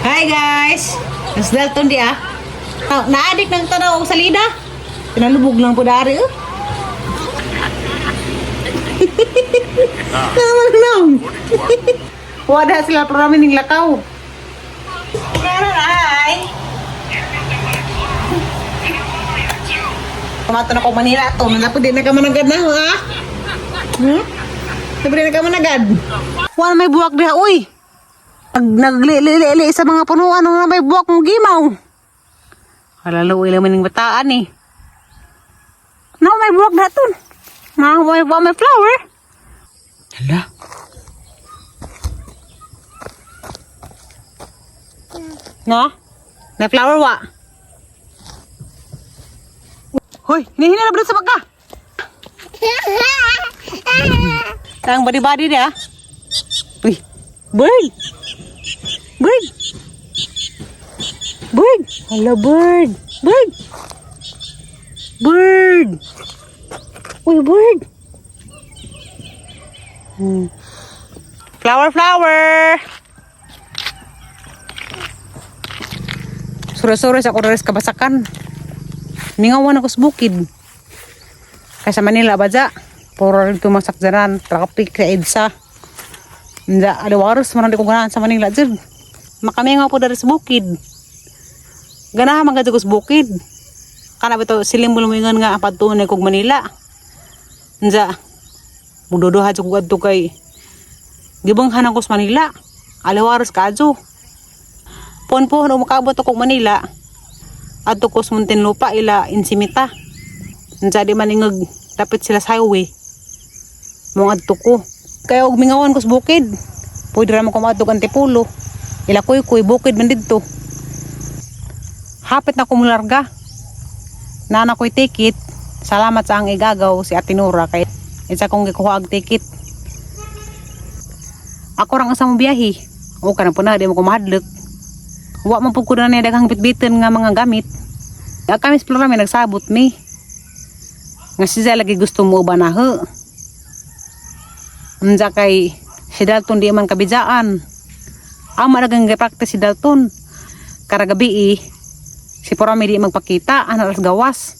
Hi guys! Mas Dalton di ah. Naadik ng tanaw ang salida. Pinalubog lang po dari oh. Naman lang. Wada sila parami ning lakaw. Pero ay. Kumato na ko Manila to. Nalapo din na ka managad na ha. Sabi na ka managad. Wala may buwak diha uy. Pag naglili sa mga punuan na may buwak mong gimaw. Halalo ilang maning bataan eh. No, may buwak na to. May flower. Hala. No? May flower wa? Hoy, hinihina na ba sa pagka? Tang body-body dia. Uy, bird. Bird. Bird. Hello, bird. Bird. Bird. Uy, bird. Flower, flower. Sura-sura sa kores kabasakan. Ningawan ako sa bukid. Kaya sa Manila, badya. Puro rin tumasak dyan. Traffic sa EDSA. Hindi, aliwaros. Marang di ko ganahan sa Manila dyan. Makamingaw po dari sa bukid. Ganahan mga dyan ko sa bukid. Kana ba ito silimbulumingan nga patunay kong Manila. Hindi, mudodoha dyan ko adto kay gibanghan ako sa Manila. Aliwaros ka adto. Pon-pon, umakabot ako Manila. Adto ko sa Muntinlupa, ila Insimita. Hindi, di maningag tapit sila sa highway. Mga adto ko. Kaya og mingawan ko sa bukid. Pwede naman kumadto kan Tipulo. Ila kuy bukid man didto. Hapit na ko mularga. Nana ko'y ticket. Salamat sa ang igagaw si Ate Nora kay isa kong gikuha ang ticket. Ako rang asa mo biyahe. O kana po na di mo ko mahadlok. Wa man pud ko na niya daghang bitbitin nga mga gamit. Kami sa programa nagsabot mi. Nga siya lagi gusto mo ba na he. Unsa kay si Dalton di man kabijaan. Ama nagang practice si Dalton. Karagabi si Porami di magpakita anak gawas.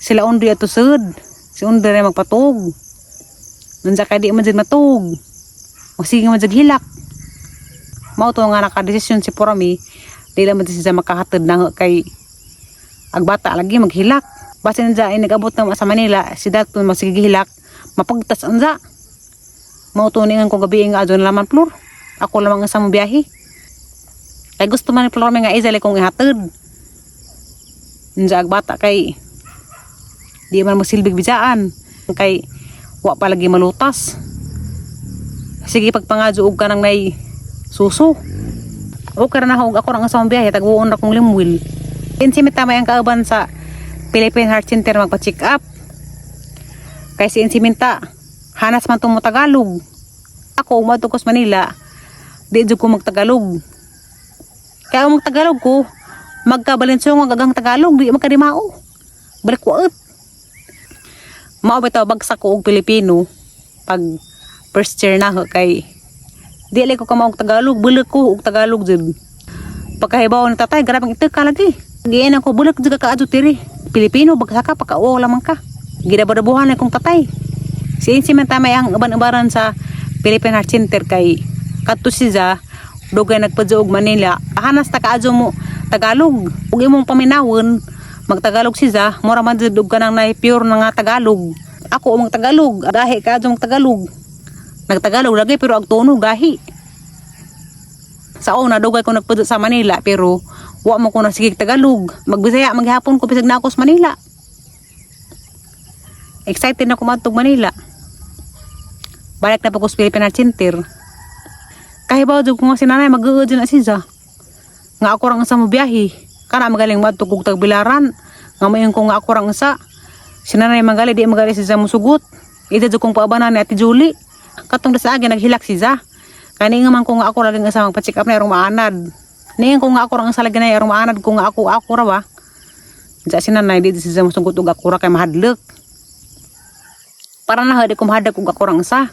Sila undo ato sud. Si undo na magpatug. Unsa kay di man jud matug. O sige man jud hilak. Mao to nga nakadesisyon si Porami di man siya makahatid na kay agbata lagi maghilak. Basin dyan ay nag-abot na sa Manila si Dalton masigihilak mapagtas anza. Mautuningan ko gabi nga adyon laman plur. Ako lamang sa mong biyahe. Kay gusto man ni Flor nga izali kong ihatid. Nja agbata kay di man mo silbig bijaan. Kay wa palagi malutas. Sige pagpangadyo og kanang nay suso. O karana og ako rang sa mong biyahe tagbuon ra kong limwil. Insimita may ang kauban sa Philippine Heart Center magpa-check up. Kay si Insiminta hanas man tong Tagalog. Ako umadto ko sa Manila, di jud ko magtagalog. Kaya magtagalog ko, magkabalensyong gagang Tagalog, di magkadimao. Balik waot. Mao bitaw bagsak ko og Pilipino pag first year na kay di ko ka maog Tagalog, bulik ko og Tagalog jud. Pagkahibaw ni tatay, grabang itek ka lagi. Giyan ako bulik jud ka adto tiri. Pilipino bagsaka pagkauo lamang ka. Gidabadabuhan na kong tatay. Si Insimenta may ang uban-ubaran sa Philippine Heart Center kay kadto siya dugay nagpadyo og Manila. Hanas ta kaadyo mo Tagalog. Ug imong paminawon magtagalog siya, mura man jud og kanang nay pure nga Tagalog. Ako umang Tagalog, gahi kaadyo mong Tagalog. Nagtagalog lagi pero ang tono gahi. Sa una dugay ko nagpadyo sa Manila pero wa mo ko na sige Tagalog. Magbisaya maghapon ko bisag na ako sa Manila. Excited na ko madtog Manila. Balik na po ko sa Philippine Heart Center. Kahibaw jud ko nga si nanay mag-uod na siya. Nga ako rang sa mo biyahe. Kana magaling madtog kog Tagbilaran. Nga mayon ko nga ako rang sa. Si nanay magali di magali siya musugot. Ida jud kong paabanan ni Ate Julie. Katong sa agi naghilak siya. Kani nga man ko nga ako lagi nga sa magpa-check up na irong maanad. Niyan ko nga ako rang sa lagi na irong maanad ko nga ako ra ba. Diya si nanay di siya musugot og ako ra kay mahadlok. Para na hadi ko mahadag og ako rang sa.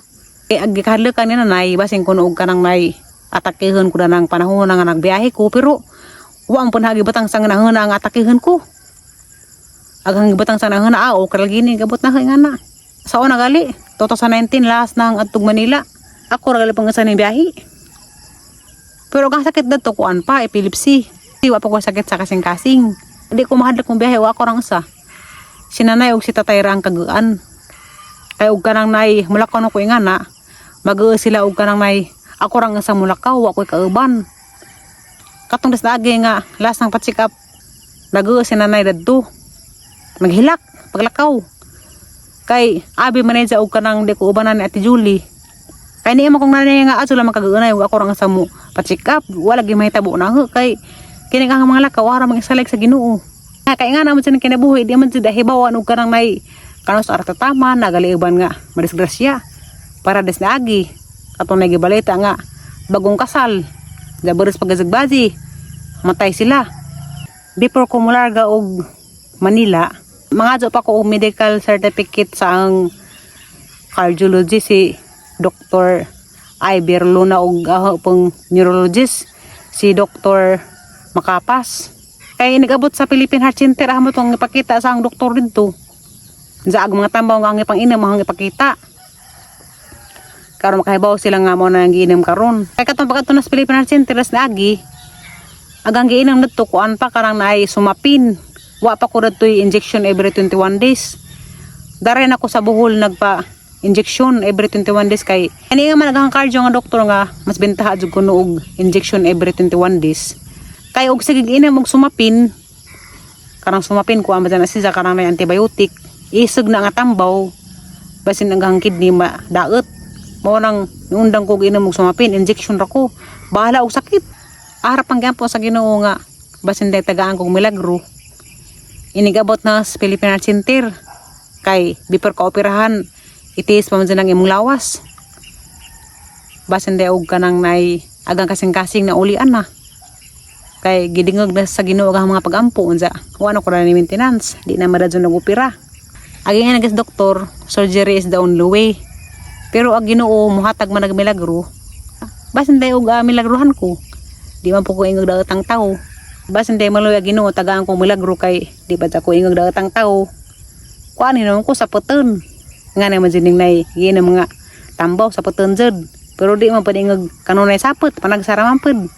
Agi kahadlok ni nanay basin kuno og kanang nay Atakihon ko na ng panahon nga nagbiyahe ko, pero wang pun hagibatang sang nahuna ang atakihon ko. Agang gibatang sang nahuna o karagini gabot na nga na. Sa una gali, 2019 last nang adtog Manila. Ako ragali pang sa biyahe. Pero ang sakit dato kuan pa epilepsy. Wa pa ko sakit sa kasing-kasing. Hindi ko mahadlak kong biyahe wa ako rang sa. Sinanay og si tatay ra ang kagaan. Kay og kanang nay mulakaw na ko ingana. Mag-uu sila og kanang nay ako rang sa mulakaw wa ko'y kauban. Katong des dagi nga last nang pa-check up. Nag-uu si nanay dadto. Maghilak paglakaw. Kay abi manay og kanang di ko ubanan ni Ate Julie. Kay ni mo kong nanay nga aso lang makagaunay og ako rang sa mo pa-check up. Wala gi mahitabo na kay kini nga mga lakaw ara mangisalik sa Ginoo. Kay nga naman sa kinabuhi di man jud hibawan og kanang nay kano sa artatama nagaliiban nga madisgrasya para des naagi atong nagibalita nga bagong kasal jabaris pagazagbazi matay sila before ko mularga og Manila mangadto pa ko og medical certificate sa ang cardiology si Dr. Iber Luna og pong neurologist si Dr. Makapas kay nagabot sa Philippine Heart Center amo tong ipakita sa ang doktor didto. Sa mga tambaw nga ang ipang-inom ang ipakita. Karon makahibaw sila nga mo na ang giinom karon. Kay katong pagkadto sa Philippine Heart Center na agi, agang giinom didto kuan pa karang naay sumapin. Wa pa ko didto injection every 21 days. Daray na ko sa buhol nagpa injection every 21 days kay ani nga man agang cardio nga doktor nga mas bentaha jud kuno og injection every 21 days. Kay og sige giinom og sumapin. Karang sumapin ko amo na siya karang may antibiotic. Isog na nga tambaw basin ang kidney daot mo nang undang ko ginom og sumapin injection ra ko bahala og sakit arap ang gampo sa Ginoo nga basin day tagaan kog milagro inigabot na sa Philippine Heart Center kay before ka operahan itis pa man nang imong lawas basin day og kanang nay agang kasing-kasing na ulian na kay gidingog na sa Ginoo ang mga pagampo unsa wa na ko ra ni maintenance di na madadyon og opera. Agi nga nagas doktor, surgery is the only way. Pero ag Ginoo muhatag man nagmilagro. Basin day og milagruhan ko. Di man po ko ingog daotang tao. Basin day maloy ag Ginoo tagaan ko milagro kay di ba ta ko ingog daotang tao. Kuan ni naman ko sa puton. Nga naman jining nay ginom nga tambaw sa puton jud. Pero di man pud ingog kanunay sapot panagsaraman pud.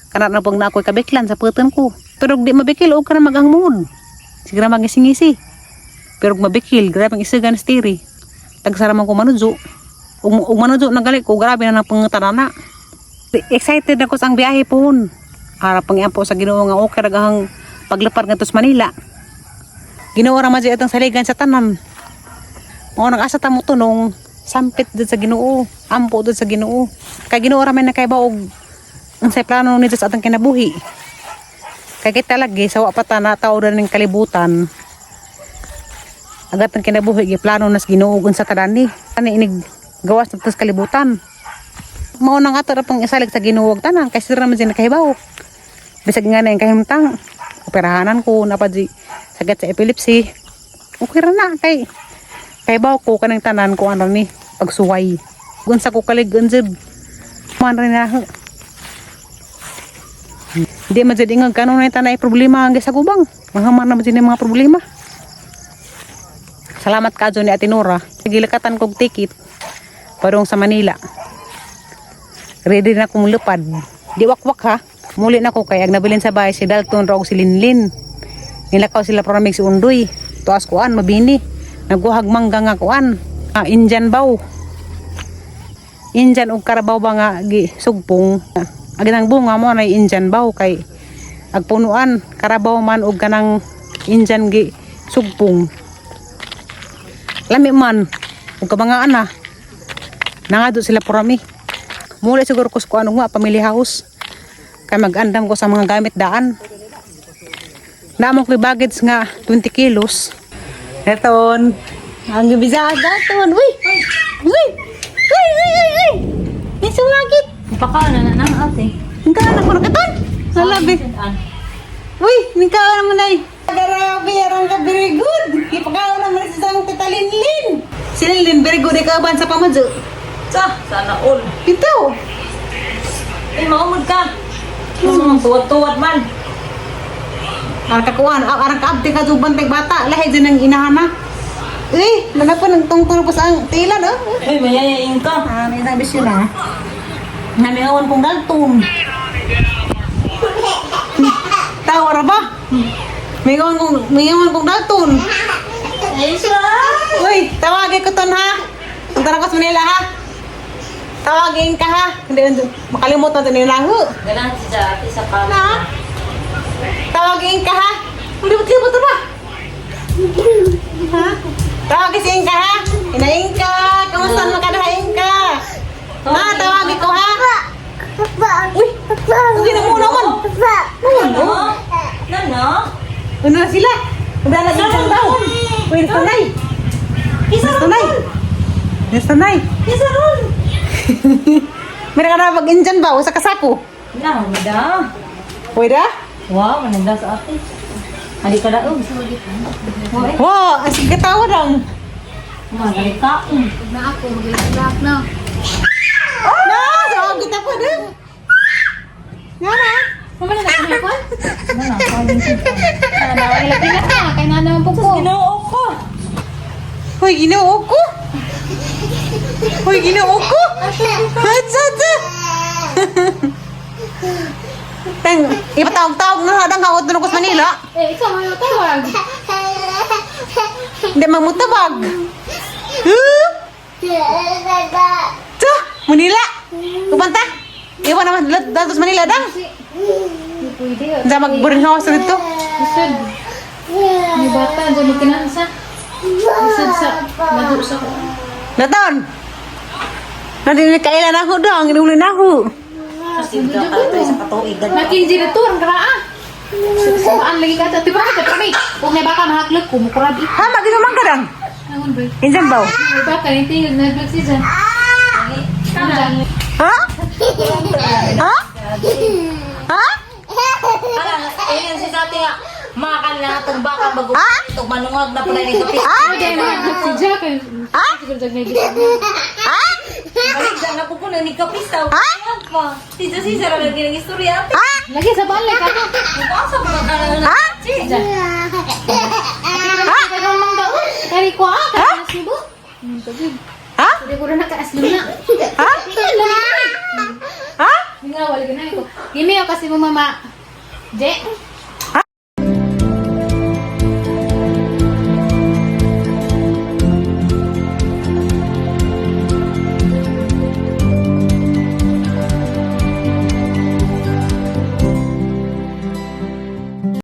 Kana na pag na ako'y kabiklan sa puton ko. Pero di mabikil og kana magangmod. Sigara magisingisi. Pero mabikil, grabe ang isagan stiri. Tagsaraman ko manudyo. Ug manudyo nagali ko, grabe na ng pangitanana. Excited ako sa ang biyahe po. Harap pang iampo sa Ginoo nga okay ragahang paglapar nga sa Manila. Ginoo ra man atong saligan sa tanan. Mo nag-asa ta mo tunong sampit dud sa Ginoo, ampo dud sa Ginoo. Kay Ginoo ra man nakaibaw og ang say plano ni sa atong kinabuhi. Kay kita lagi sa wa pa ta nataw ning kalibutan. Agat ang kinabuhi giplano nas Ginoo sa kadani. Ani inig gawas sa kalibutan. Mao nang ato ra pang isalig sa Ginoo tanan kay sira man sila kahibaw. Bisag nga na yung kahimtang operahanan ko napadji sagad sa epilepsy. Okay ra na kay kahibaw ko kanang tanan ko ano ni pagsuway. Gunsa ko kalig jud. Man rin na. Di man jud ingog kanon na tanay problema ang sa gubang. Mahaman na man jud mga problema. Salamat ka ni Ate Nora. Gilakatan kog ticket padung sa Manila. Ready na kong lupad. Di wakwak ha. Muli na ko kay ag nabilin sa bahay si Dalton ra og si Linlin. Nilakaw sila para mig si Undoy. Tuas kuan mabini. Nagguhag mangga nga kuan. Indian baw. Indian og karabaw ba nga gi sugpong. Ag nang bunga mo na Indian baw kay ag punuan karabaw man og kanang Indian gi sugpong. Lami man, kung kabangaan na, nangado sila porami. Mula siguro ko sa ano nga, family house. Kaya mag-andam ko sa mga gamit daan. Naamok may baggage nga, 20 kilos. Daton, ang gibizaan daton. Uy! Uy! Uy! Uy! Uy! Uy! May sumagit. Pakaon na ng ate. Ang kanan ko nakaton. Nalabi. Uy! May kaon naman ay. Grabe, arang ka very good. Ipakaon naman sa isang tita Linlin. Si Linlin, very good ikaban sa pamadyo. Sana all. Pito. maumod ka. Tuwad-tuwad man. Arang kakuan, arang kaabti ka tuban tag bata, lahi din ang inahana. Nanapan ng tungtong pa sa tila no? Uy, mayayain ka. May sabi siya na. Namihawan kong Dalton. Tawa ra ba? Mihawan kong Dalton. Ay, siya. Uy, tawagin ko ton ha. Punta na ko sa Manila ha. Tawagin ka ha. Hindi, makalimutan din yung laho. Ganang siya ate sa kama. Na? Tawagin ka ha. Ulibot-libot ba? Ha? Tawagin si Inka ha. Inainka. Kamusta naman ka na Inka? Ha, tawagin ko ha. Uy, hindi na muna man. Ano? Ano? Ano na sila? Wala na isang taon. Uy, nasanay. Nasanay. Nasanay. Isa ron. Meron ka na mag-injan ba? O sa kasako? Na, mida. Pwede? Wow, mananda sa ate. Hali ka daog. Wow, asig katawa lang. Magali ka. Na ako, mag-ilak na. Na, sawag kita po din. Nga na. Mama na natin ako? Ano, kawin siya. Ilak na, kaya nga naman po ko. Ginoo ko. Hoy, ginoo ko. Hoy, ginoo ko. Hatsa. Teng, ipatawag-tawag na hadang hawat doon ako sa Manila. Ikaw nga yung tawag. Hindi mamutabag. Huh? Tsa, Manila. Kumanta. Iwan naman datos Manila dang. Hindi pwede. Diyan mag-boarding house dito. Usod. May bata, dyan magkinansa. Usod sa lago sa ko. Daton. Nandiyan kailan ako dong, inuli na ako. Kasi daw ka sa katuig. Nakinji na to, ang karaa. Saan lagi ka ito? Diba ka kami? Kung may baka mahaglog ko, mukurab ito. Ha, mag-inuman ka dang. Angon ba? Injan ba? May baka, hindi yung nag-vlog si Jan. Ha? Ha? Ha? Ayan si dati nga. Makan na itong baka bago. Ha? Itong manungag na pala ni kapi. Ha? Hindi, nag-vlog si Jan. Ha? Siguro Jan may gising niya. Ha? Balik dyan na po ko na ni kapis tao. Ha? Pa. Sisa-sisa na lagi ng istorya. Ha? Lagi sa balik ka. Nagkasa pa ka na na. Ha? Jan. Ha? Kaya mang daon. Kari ko ah, kaya na sibo. Ha? Hindi ko rin nakaaslim na. Ha? Ha? Hindi nga, wali ka na ito. Gimi ako kasi mo mama. Je,